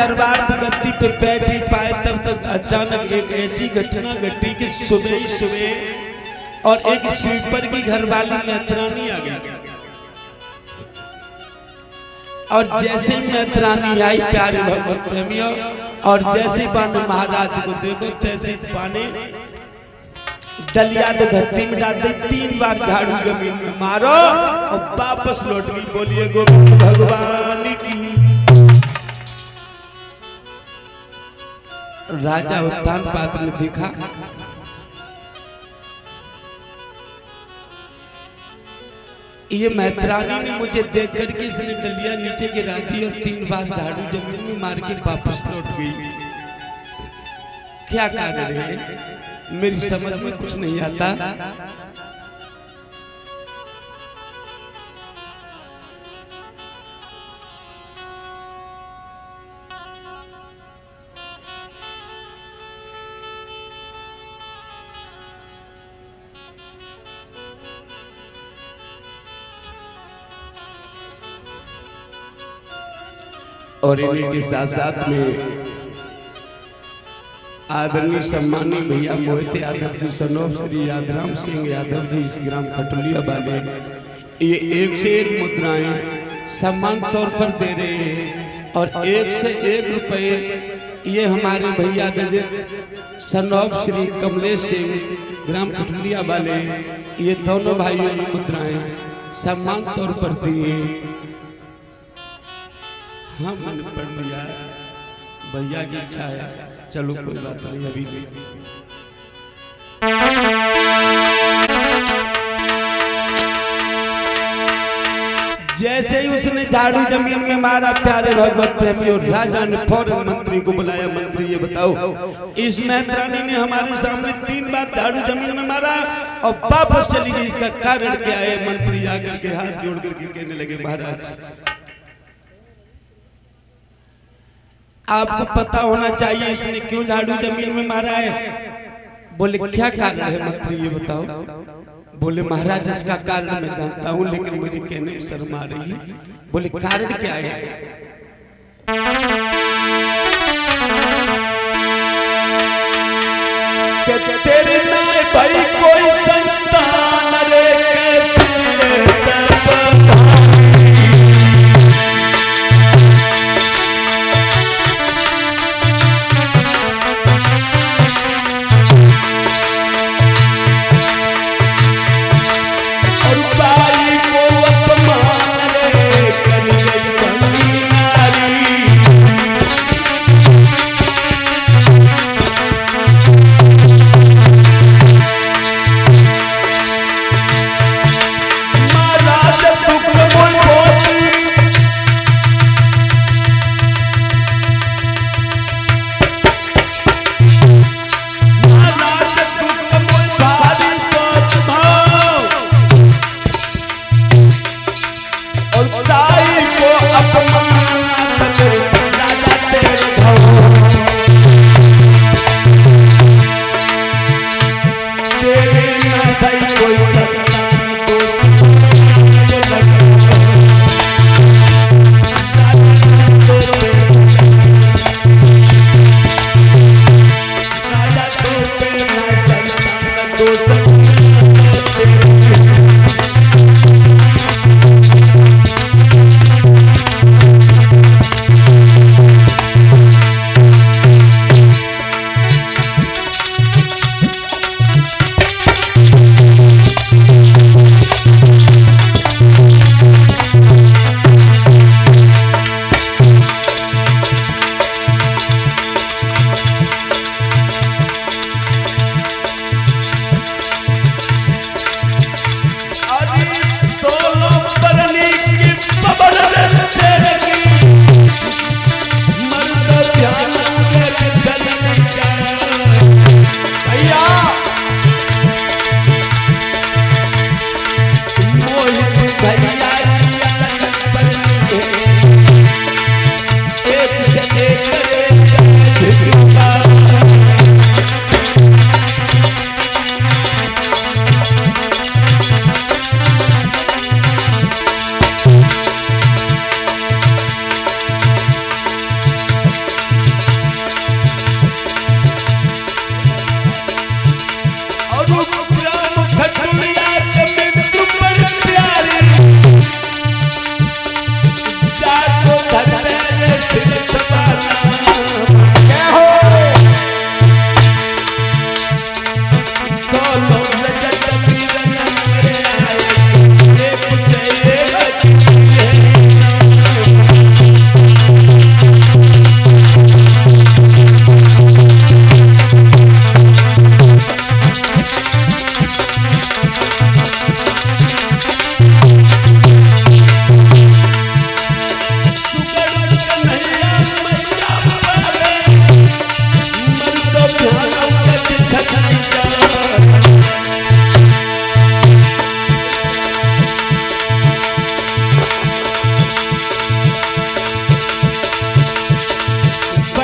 दरबार गद्दी पे बैठ ही पाए तब तक अचानक एक ऐसी घटना घटी कि सुबह ही सुबह और एक स्वीपर की घरवाली मैथरानी आ गई। और जैसे ही मैथरानी आई प्यारे भगवत प्रेमियों, और जैसे बाने महाराज को देखो तैसे बाने डलिया धरती में डाल दी, 3 बार झाड़ू जमीन में मारो और वापस लौट गई। बोलिए गोविंद भगवान की। राजा उत्तान पात्र ने देखा, ये मैथरानी ने मुझे देख करके इसने डलिया नीचे गिरा दी और 3 बार झाड़ू जमीन में मार के वापस लौट गई। क्या कारण है मेरी समझ में कुछ नहीं आता। और इन्हीं के साथ साथ में आदरणीय सम्मानीय भैया मोहित यादव जी, सनोफ श्री यादराम सिंह यादव जी इस ग्राम खटुलिया वाले, ये 1 से 1 मुद्राएं सम्मान तौर पर दे रहे हैं। और 1 से 1 रुपये ये हमारे भैया रजत सनोफ श्री कमलेश सिंह ग्राम खटुलिया वाले, ये दोनों भाइयों ने मुद्राएं सम्मान तौर पर दिए। हाँ मैंने पढ़ लिया, भैया की इच्छा है, चलो कोई बात नहीं। अभी जैसे ही उसने झाड़ू जमीन में मारा प्यारे भगवत प्रेमी, और राजा ने फौरन मंत्री को बुलाया। मंत्री ये बताओ, इस मैथरानी ने हमारे सामने 3 बार झाड़ू जमीन में मारा और वापस चली गई, इसका कारण क्या है? मंत्री आकर के हाथ जोड़ करके कहने लगे, महाराज आपको पता होना चाहिए इसने क्यों झाड़ू जमीन में मारा है। बोले क्या कारण है मंत्री ये बताओ। बोले महाराज इसका कारण मैं जानता हूं लेकिन मुझे कहने में शर्म आ रही है। बोले कारण क्या है? कि तेरे ना भाई कोई संतान रे कैसे मिले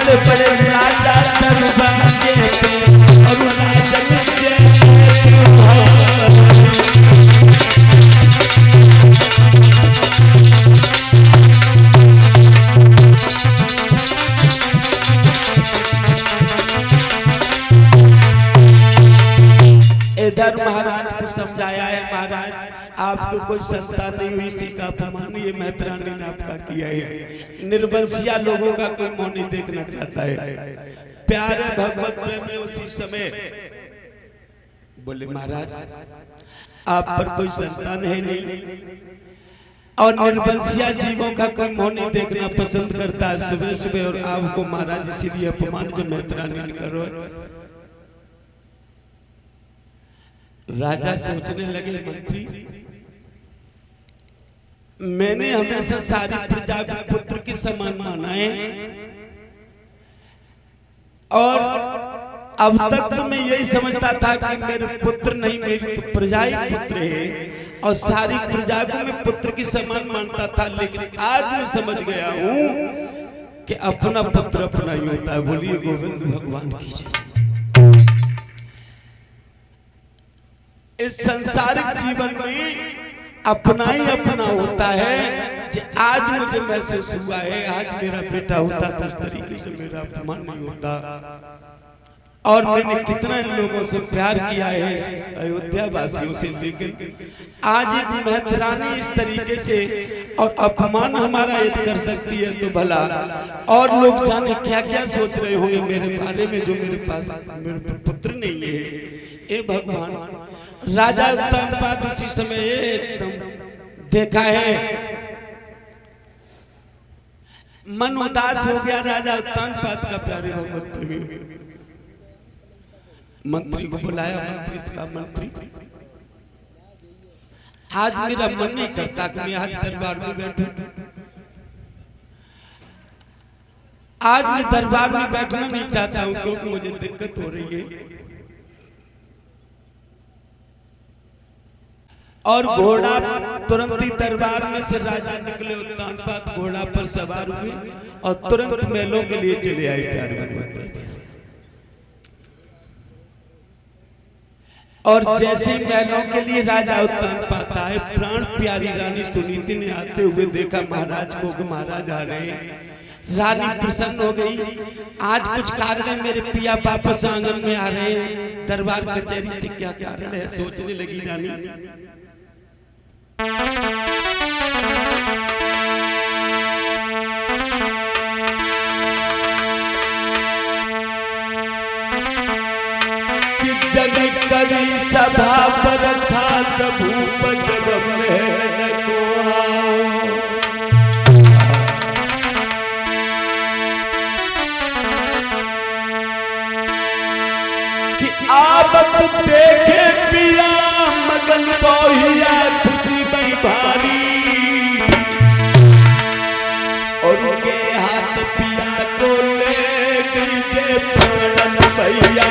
बड़े बड़े राजा दरवाजे पे और राजन जय इधर महाराज को समझाया है, महाराज आपको कोई संतान नहीं हुई, इसी का अपमान ये मैत्राणी ने आपका किया है। निर्वंशिया लोगों का कोई मुंह नहीं देखना चाहता है। प्यारे भगवत प्रेमी उसी समय बोले महाराज आप पर कोई संतान है नहीं और निर्वंशिया जीवों का कोई मुंह नहीं देखना पसंद करता है सुबह सुबह, और आपको महाराज इसीलिए अपमान जो मैत्राणी ने करो। राजा सोचने लगे मंत्री मैंने हमेशा सारी प्रजा को पुत्र के समान माना है और अब तक तो मैं यही समझता था कि मेरे पुत्र नहीं मेरी तो प्रजा ही पुत्र है और सारी प्रजा को मैं पुत्र के समान मानता था, लेकिन आज मैं समझ गया हूं कि अपना पुत्र अपना ही होता है। बोलिए गोविंद भगवान की जय। इस संसारिक जीवन में अपना ही अपना होता है। कि आज मुझे महसूस हुआ है आज मेरा बेटा होता तो इस तरीके से मेरा अपमान नहीं होता। और मैंने कितना इन लोगों से प्यार किया है अयोध्या वासियों से, लेकिन आज एक मैत्राणी इस तरीके से और अपमान हमारा यदि कर सकती है तो भला और लोग जाने क्या क्या सोच रहे होंगे मेरे बारे में, जो मेरे पास मेरे पुत्र नहीं है। ए भगवान राजा उत्तानपाद उसी समय एकदम देखा है मन उदास हो गया राजा उत्तानपाद का। प्यारे भगवत प्रेमी मंत्री को बुलाया, मंत्री से कहा मंत्री आज मेरा मन नहीं करता कि मैं आज दरबार में बैठूं, आज मैं दरबार में बैठना नहीं चाहता हूं क्योंकि मुझे दिक्कत हो रही है। और घोड़ा तुरंत ही दरबार में से राजा निकले, उत्तानपाद घोड़ा पर सवार हुए और तुरंत महलों के लिए चले आए। प्यारे भगवत और जैसे ही महलों के लिए राजा उत्तानपाद आए, प्राण प्यारी रानी सुनीति ने आते हुए देखा महाराज को कि महाराज आ रहे हैं। रानी प्रसन्न हो गई, आज कुछ कारण है मेरे पिया वापस आंगन में आ रहे हैं, दरबार कचहरी से क्या कारण है सोचने लगी रानी। कि जन करी सभा पर खास भूप जब महल न को आओ, कि आबत देखे पिया मगन बोहिया खुशी बई भारी, और उनके हाथ पिया को ले गई जे प्राणन भैया,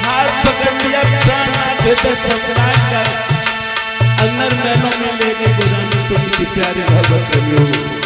हाथ पकड़ लिया प्राण आधे तो सपना कर अंदर महलों में ले गई रानी तुलसी। प्यारे भगवत प्रेमियों